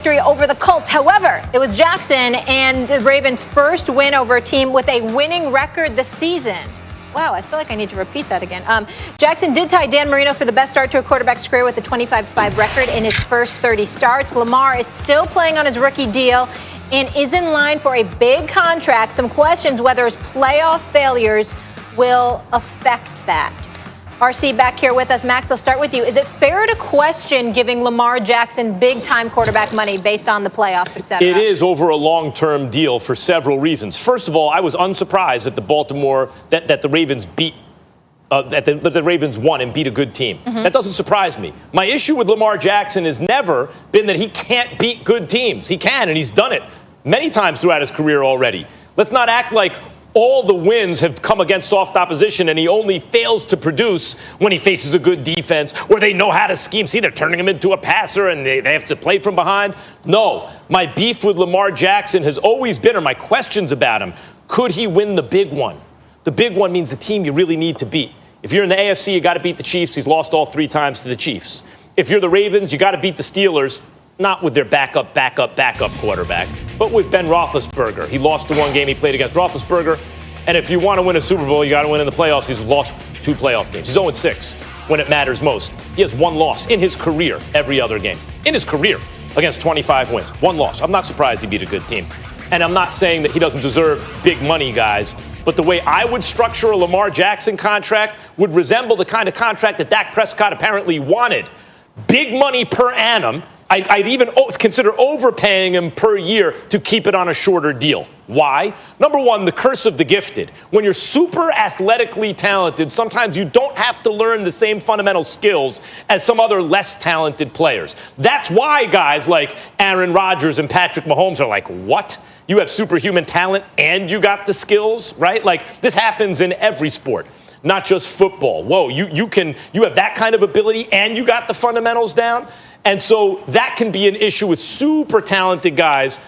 victory over the Colts. However, it was Jackson and the Ravens' first win over a team with a winning record this season. Wow, I feel like I need to repeat that again. Jackson did tie Dan Marino for the best start to a quarterback's career with a 25-5 record in his first 30 starts. Lamar is still playing on his rookie deal and is in line for a big contract. Some questions whether his playoff failures will affect that. RC back here with us. Max, I'll start with you. Is it fair to question giving Lamar Jackson big-time quarterback money based on the playoffs, et cetera? It is over a long-term deal for several reasons. First of all, I was unsurprised that the Ravens beat that the Ravens won and beat a good team. Mm-hmm. That doesn't surprise me. My issue with Lamar Jackson has never been that he can't beat good teams. He can, and he's done it many times throughout his career already. Let's not act like all the wins have come against soft opposition and he only fails to produce when he faces a good defense or they know how to scheme. See, they're turning him into a passer and they have to play from behind. No, my beef with Lamar Jackson has always been, or my questions about him, could he win the big one? The big one means the team you really need to beat. If you're in the AFC, you got to beat the Chiefs. He's lost all 3 times to the Chiefs. If you're the Ravens, you got to beat the Steelers. Not with their backup quarterback, but with Ben Roethlisberger. He lost the one game he played against Roethlisberger. And if you want to win a Super Bowl, you got to win in the playoffs. He's lost 2 playoff games. He's 0-6 when it matters most. He has 1 loss in his career every other game. In his career against 25 wins. 1 loss. I'm not surprised he beat a good team. And I'm not saying that he doesn't deserve big money, guys. But the way I would structure a Lamar Jackson contract would resemble the kind of contract that Dak Prescott apparently wanted. Big money per annum. I'd even consider overpaying him per year to keep it on a shorter deal. Why? Number one, the curse of the gifted. When you're super athletically talented, sometimes you don't have to learn the same fundamental skills as some other less talented players. That's why guys like Aaron Rodgers and Patrick Mahomes are like, what? You have superhuman talent and you got the skills, right? Like, this happens in every sport, not just football. Whoa, you have that kind of ability and you got the fundamentals down? And so that can be an issue with super talented guys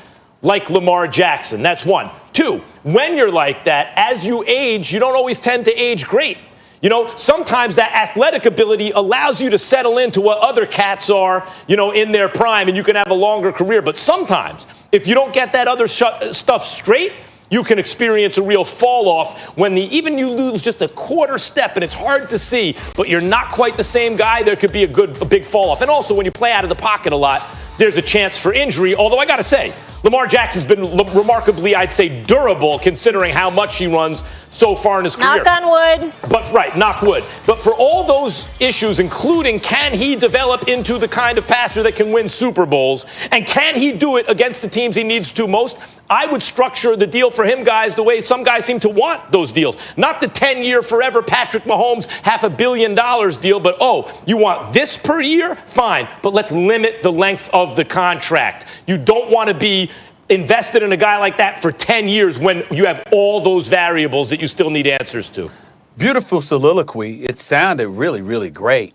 like Lamar Jackson. That's one. 2, when you're like that, as you age, you don't always tend to age great. You know, sometimes that athletic ability allows you to settle into what other cats are, in their prime, and you can have a longer career. But sometimes, if you don't get that other stuff straight, you can experience a real fall off when even you lose just a quarter step and it's hard to see, but you're not quite the same guy. There could be a big fall off. And also when you play out of the pocket a lot, there's a chance for injury. Although I got to say, Lamar Jackson's been remarkably, I'd say, durable considering how much he runs so far in his career. Knock on wood. But right, knock wood. But for all those issues, including can he develop into the kind of passer that can win Super Bowls, and can he do it against the teams he needs to most, I would structure the deal for him, guys, the way some guys seem to want those deals. Not the 10-year forever Patrick Mahomes $500 million deal, but, you want this per year? Fine, but let's limit the length of the contract. You don't want to be invested in a guy like that for 10 years when you have all those variables that you still need answers to. Beautiful soliloquy. It sounded really, really great.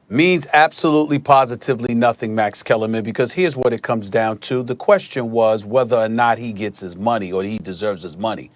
Means absolutely, positively nothing, Max Kellerman, because here's what it comes down to. The question was whether or not he gets his money or he deserves his money.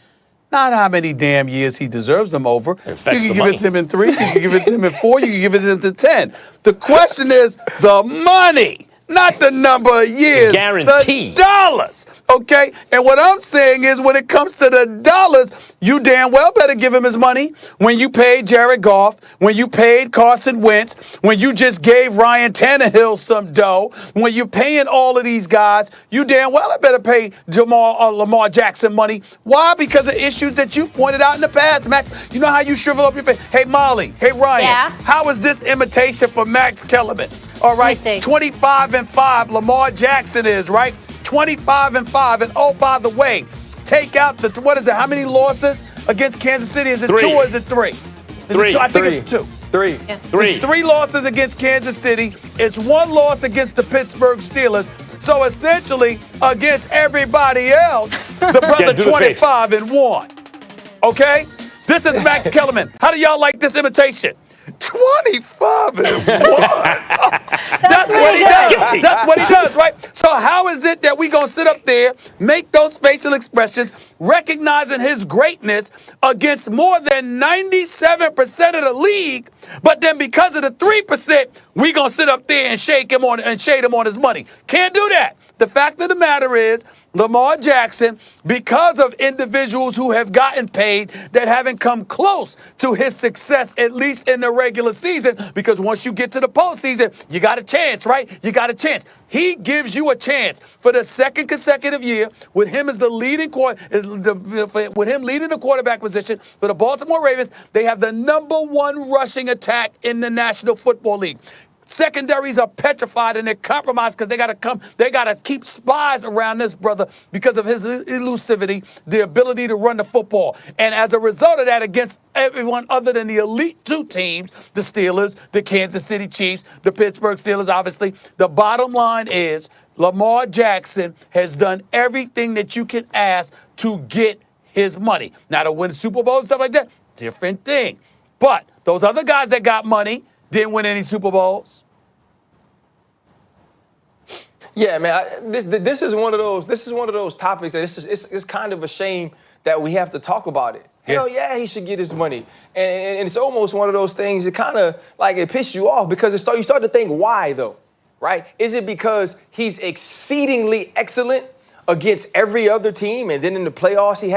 Not how many damn years he deserves them over. You can give it to him in 3, you can give it to him in 4, you can give it to him to 10. The question is the money. Not the number of years, Guarantee. The dollars, okay? And what I'm saying is when it comes to the dollars, you damn well better give him his money. When you paid Jared Goff, when you paid Carson Wentz, when you just gave Ryan Tannehill some dough, when you're paying all of these guys, you damn well better pay Lamar Jackson money. Why? Because of issues that you've pointed out in the past, Max. You know how you shrivel up your face? Hey, Molly. Hey, Ryan. Yeah? How is this imitation for Max Kellerman? All right, 25-5, Lamar Jackson is, right? 25-5. And oh, by the way, take out how many losses against Kansas City? Is it 3. 2 or is it 3? 3. I think it's 2. 3. Yeah. 3. 3 losses against Kansas City. It's 1 loss against the Pittsburgh Steelers. So essentially, against everybody else, the brother 25-1. Okay? This is Max Kellerman. How do y'all like this imitation? 25-1. That's what he does. That's what he does, right? So how is it that we gonna sit up there, make those facial expressions, recognizing his greatness against more than 97% of the league, but then because of the 3%, we gonna sit up there and shade him on his money? Can't do that. The fact of the matter is, Lamar Jackson, because of individuals who have gotten paid that haven't come close to his success, at least in the regular season, because once you get to the postseason, you got a chance, right? You got a chance. He gives you a chance for the second consecutive year with him as the leading with him leading the quarterback position for the Baltimore Ravens. They have the #1 rushing attack in the National Football League. Secondaries are petrified and they're compromised because they got to keep spies around this brother because of his elusivity, the ability to run the football. And as a result of that, against everyone other than the elite 2 teams, the Steelers, the Kansas City Chiefs, the Pittsburgh Steelers, obviously, the bottom line is Lamar Jackson has done everything that you can ask to get his money. Now, to win Super Bowl and stuff like that, different thing. But those other guys that got money didn't win any Super Bowls. Yeah, man. This is one of those topics that it's kind of a shame that we have to talk about it. Yeah. Hell yeah, he should get his money, and it's almost one of those things that kind of like it pisses you off because you start to think why though, right? Is it because he's exceedingly excellent against every other team, and then in the playoffs he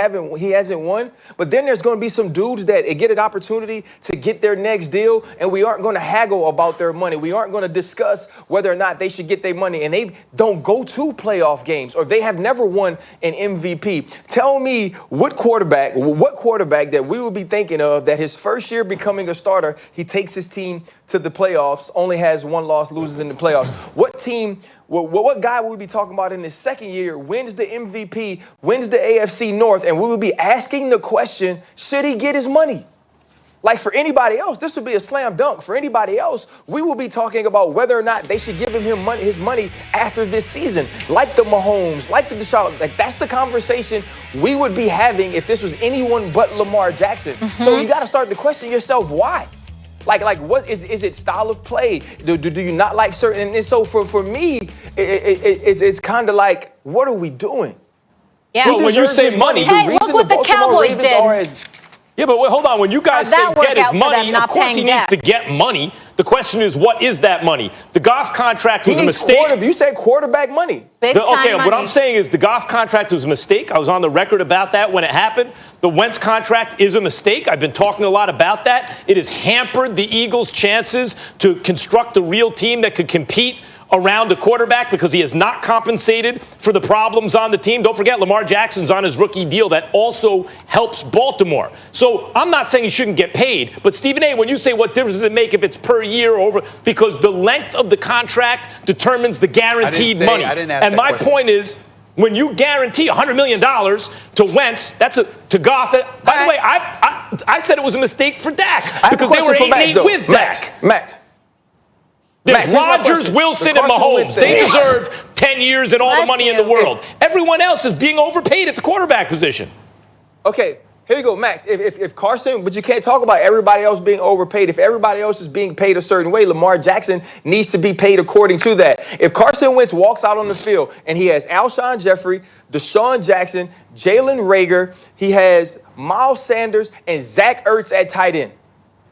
hasn't won? But then there's going to be some dudes that get an opportunity to get their next deal, and we aren't going to haggle about their money. We aren't going to discuss whether or not they should get their money, and they don't go to playoff games, or they have never won an MVP. Tell me what quarterback that we will be thinking of that his first year becoming a starter, he takes his team to the playoffs, only has 1 loss, loses in the playoffs. What team? What guy will we be talking about in his second year, wins the MVP, wins the AFC North, and we will be asking the question, should he get his money? Like for anybody else, this would be a slam dunk. For anybody else, we will be talking about whether or not they should give him his money after this season. Like the Mahomes, like the Deshaun, like that's the conversation we would be having if this was anyone but Lamar Jackson. Mm-hmm. So you got to start to question yourself, why? Like what is it style of play? Do you not like certain? And so for me, it's kind of like, what are we doing? Yeah. Well, when you say money, hey, look what the Cowboys did. Yeah, but wait, hold on. When you guys say get his money, of course he needs to get money. The question is, what is that money? The Goff contract was a mistake. You said quarterback money. Okay, what I'm saying is the Goff contract was a mistake. I was on the record about that when it happened. The Wentz contract is a mistake. I've been talking a lot about that. It has hampered the Eagles' chances to construct a real team that could compete around the quarterback because he has not compensated for the problems on the team. Don't forget, Lamar Jackson's on his rookie deal that also helps Baltimore. So I'm not saying he shouldn't get paid, but Stephen A., when you say what difference does it make if it's per year or over, because the length of the contract determines the guaranteed money. And my point is, when you guarantee $100 million to Wentz, to Goff. By the way, I said it was a mistake for Dak because they were 8-8 with Dak. Max. There's Rodgers, Wilson, and Mahomes. They deserve 10 years and all the money in the world. Everyone else is being overpaid at the quarterback position. Okay, here you go, Max. If Carson, but you can't talk about everybody else being overpaid. If everybody else is being paid a certain way, Lamar Jackson needs to be paid according to that. If Carson Wentz walks out on the field and he has Alshon Jeffrey, Deshaun Jackson, Jalen Reagor, he has Miles Sanders, and Zach Ertz at tight end.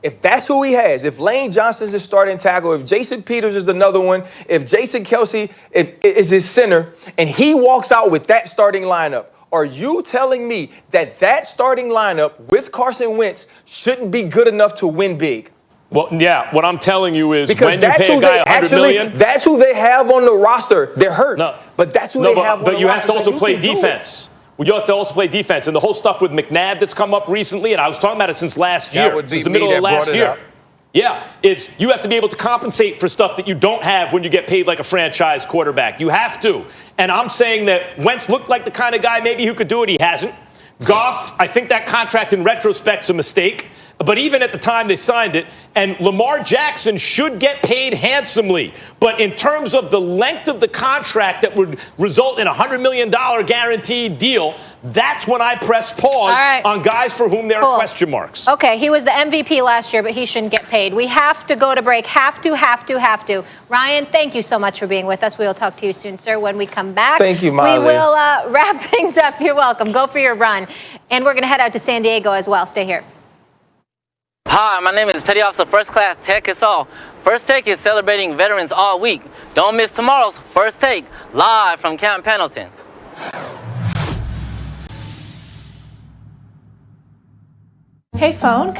If that's who he has, if Lane Johnson's his starting tackle, if Jason Peters is another one, if Jason Kelsey is his center, and he walks out with that starting lineup, are you telling me that starting lineup with Carson Wentz shouldn't be good enough to win big? Well, yeah, what I'm telling you is because when you pay a guy $100 million. That's who they have on the roster. They're hurt. No, but that's who they have on the roster. But you have to also play defense. Well, you have to also play defense. And the whole stuff with McNabb that's come up recently, and I was talking about it since last year. That would be the middle of last year. Up. Yeah, it's you have to be able to compensate for stuff that you don't have when you get paid like a franchise quarterback. You have to. And I'm saying that Wentz looked like the kind of guy maybe who could do it. He hasn't. Goff, I think that contract in retrospect's a mistake. But even at the time they signed it, and Lamar Jackson should get paid handsomely. But in terms of the length of the contract that would result in a $100 million guaranteed deal, that's when I press pause on guys for whom there are question marks. Okay, he was the MVP last year, but he shouldn't get paid. We have to go to break. Have to. Ryan, thank you so much for being with us. We will talk to you soon, sir, when we come back. Thank you, Molly. We will wrap things up. You're welcome. Go for your run. And we're going to head out to San Diego as well. Stay here. Hi, my name is Petty Officer First Class Tech All. First Take is celebrating veterans all week. Don't miss tomorrow's First Take, live from Camp Pendleton. Hey, phone.